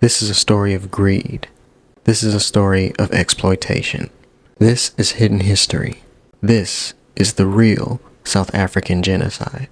This is a story of greed. This is a story of exploitation. This is hidden history. This is the real South African Genocide.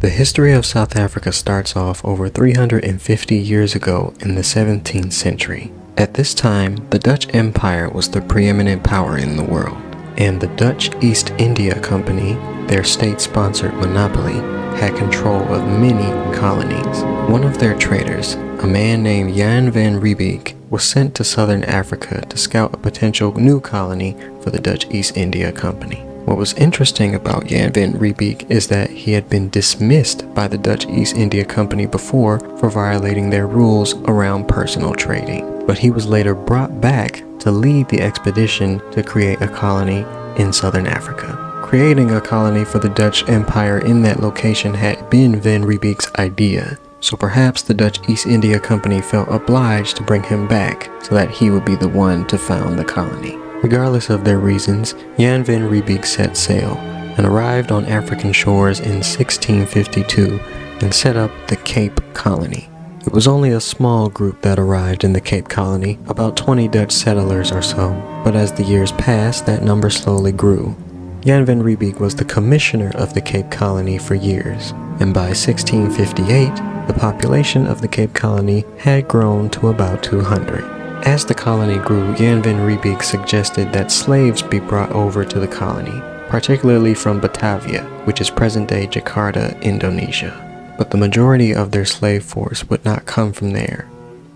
The history of South Africa starts off over 350 years ago in the 17th century. At this time, the Dutch Empire was the preeminent power in the world, and the Dutch East India Company, their state-sponsored monopoly, had control of many colonies. One of their traders, a man named Jan van Riebeeck, was sent to southern Africa to scout a potential new colony for the Dutch East India Company. What was interesting about Jan van Riebeeck is that he had been dismissed by the Dutch East India Company before for violating their rules around personal trading. But he was later brought back to lead the expedition to create a colony in southern Africa. Creating a colony for the Dutch Empire in that location had been van Riebeeck's idea, so perhaps the Dutch East India Company felt obliged to bring him back so that he would be the one to found the colony. Regardless of their reasons, Jan van Riebeeck set sail and arrived on African shores in 1652 and set up the Cape Colony. It was only a small group that arrived in the Cape Colony, about 20 Dutch settlers or so, but as the years passed, that number slowly grew. Jan van Riebeeck was the commissioner of the Cape Colony for years, and by 1658, the population of the Cape Colony had grown to about 200. As the colony grew, Jan van Riebeeck suggested that slaves be brought over to the colony, particularly from Batavia, which is present-day Jakarta, Indonesia. But the majority of their slave force would not come from there.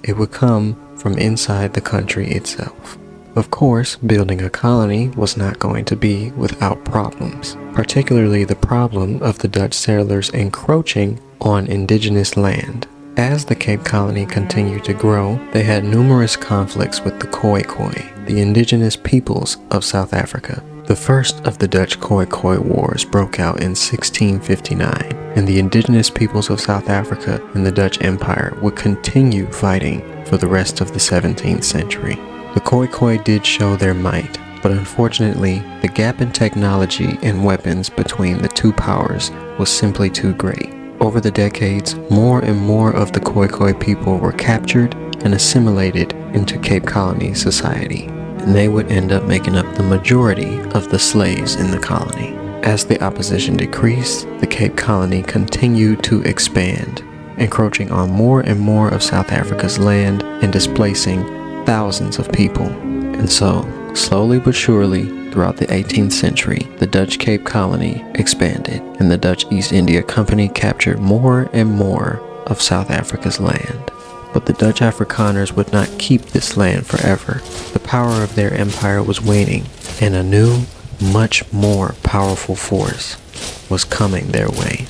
It would come from inside the country itself. Of course, building a colony was not going to be without problems, particularly the problem of the Dutch settlers encroaching on indigenous land. As the Cape Colony continued to grow, they had numerous conflicts with the Khoi, the indigenous peoples of South Africa. The first of the Dutch Khoi Wars broke out in 1659, and the indigenous peoples of South Africa and the Dutch Empire would continue fighting for the rest of the 17th century. The Khoi did show their might, but unfortunately, the gap in technology and weapons between the two powers was simply too great. Over the decades, more and more of the Khoi people were captured and assimilated into Cape Colony society, and they would end up making up the majority of the slaves in the colony. As the opposition decreased, the Cape Colony continued to expand, encroaching on more and more of South Africa's land and displacing thousands of people. And so, slowly but surely, throughout the 18th century, the Dutch Cape Colony expanded, and the Dutch East India Company captured more and more of South Africa's land. But the Dutch Afrikaners would not keep this land forever. The power of their empire was waning, and a new, much more powerful force was coming their way.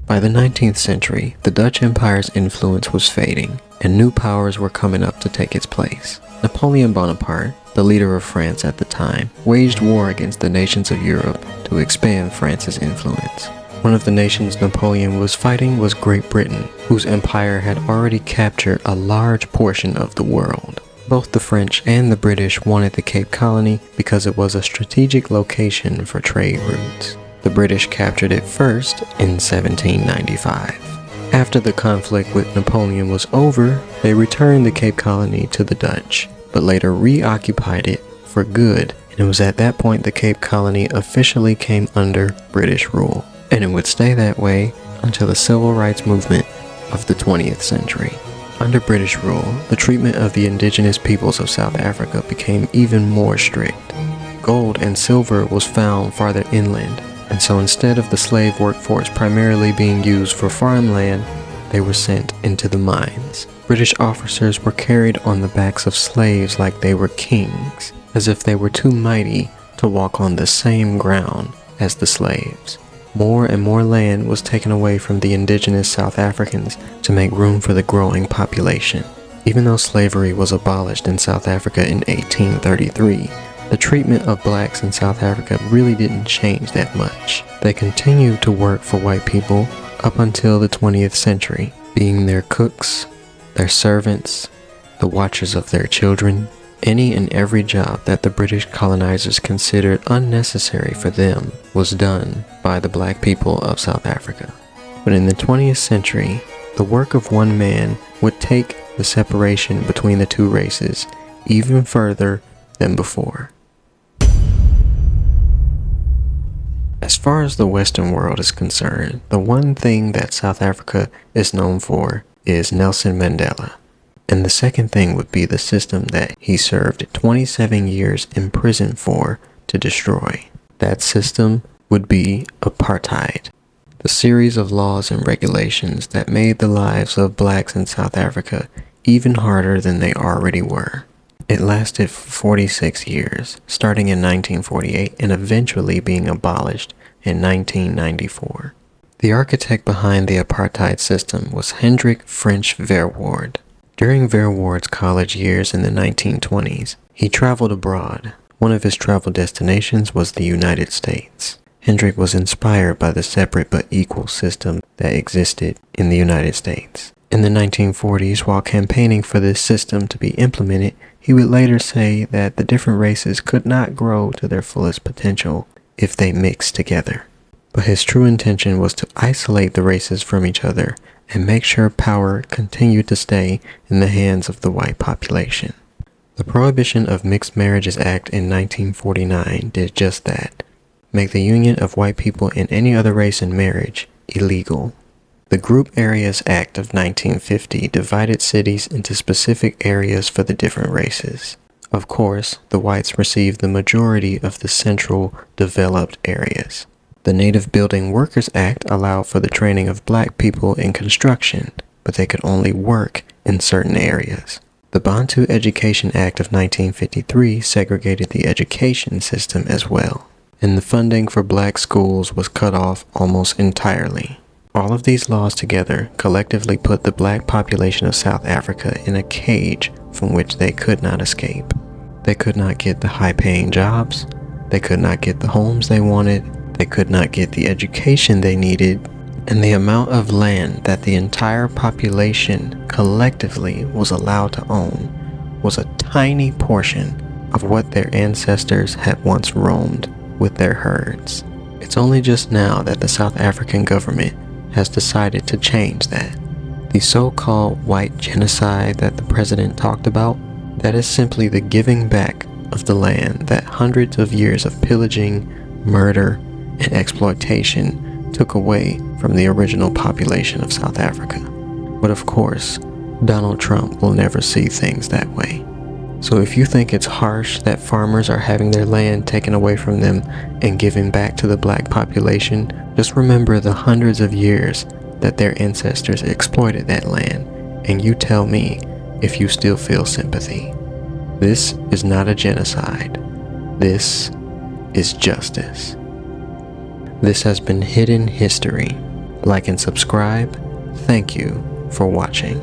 By the 19th century, the Dutch Empire's influence was fading, and new powers were coming up to take its place. Napoleon Bonaparte, the leader of France at the time, waged war against the nations of Europe to expand France's influence. One of the nations Napoleon was fighting was Great Britain, whose empire had already captured a large portion of the world. Both the French and the British wanted the Cape Colony because it was a strategic location for trade routes. The British captured it first in 1795. After the conflict with Napoleon was over, they returned the Cape Colony to the Dutch, but later reoccupied it for good, and it was at that point the Cape Colony officially came under British rule, and it would stay that way until the civil rights movement of the 20th century. Under British rule, the treatment of the indigenous peoples of South Africa became even more strict. Gold and silver was found farther inland, and so instead of the slave workforce primarily being used for farmland, they were sent into the mines. British officers were carried on the backs of slaves like they were kings, as if they were too mighty to walk on the same ground as the slaves. More and more land was taken away from the indigenous South Africans to make room for the growing population. Even though slavery was abolished in South Africa in 1833, the treatment of blacks in South Africa really didn't change that much. They continued to work for white people up until the 20th century, being their cooks, their servants, the watchers of their children, any and every job that the British colonizers considered unnecessary for them was done by the black people of South Africa. But in the 20th century, the work of one man would take the separation between the two races even further than before. As far as the Western world is concerned, the one thing that South Africa is known for is Nelson Mandela. And the second thing would be the system that he served 27 years in prison for to destroy. That system would be apartheid, the series of laws and regulations that made the lives of blacks in South Africa even harder than they already were. It lasted for 46 years, starting in 1948 and eventually being abolished in 1994. The architect behind the apartheid system was Hendrik French Verwoerd. During Verwoerd's college years in the 1920s, he traveled abroad. One of his travel destinations was the United States. Hendrik was inspired by the separate but equal system that existed in the United States. In the 1940s, while campaigning for this system to be implemented, he would later say that the different races could not grow to their fullest potential if they mixed together. But his true intention was to isolate the races from each other and make sure power continued to stay in the hands of the white population. The Prohibition of Mixed Marriages Act in 1949 did just that, make the union of white people in any other race in marriage illegal. The Group Areas Act of 1950 divided cities into specific areas for the different races. Of course, the whites received the majority of the central developed areas. The Native Building Workers Act allowed for the training of black people in construction, but they could only work in certain areas. The Bantu Education Act of 1953 segregated the education system as well, and the funding for black schools was cut off almost entirely. All of these laws together collectively put the black population of South Africa in a cage from which they could not escape. They could not get the high-paying jobs, they could not get the homes they wanted, they could not get the education they needed, and the amount of land that the entire population collectively was allowed to own was a tiny portion of what their ancestors had once roamed with their herds. It's only just now that the South African government has decided to change that. The so-called white genocide that the president talked about, that is simply the giving back of the land that hundreds of years of pillaging, murder, and exploitation took away from the original population of South Africa. But of course, Donald Trump will never see things that way. So if you think it's harsh that farmers are having their land taken away from them and given back to the black population, just remember the hundreds of years that their ancestors exploited that land, and you tell me if you still feel sympathy. This is not a genocide. This is justice. This has been Hidden History. Like and subscribe. Thank you for watching.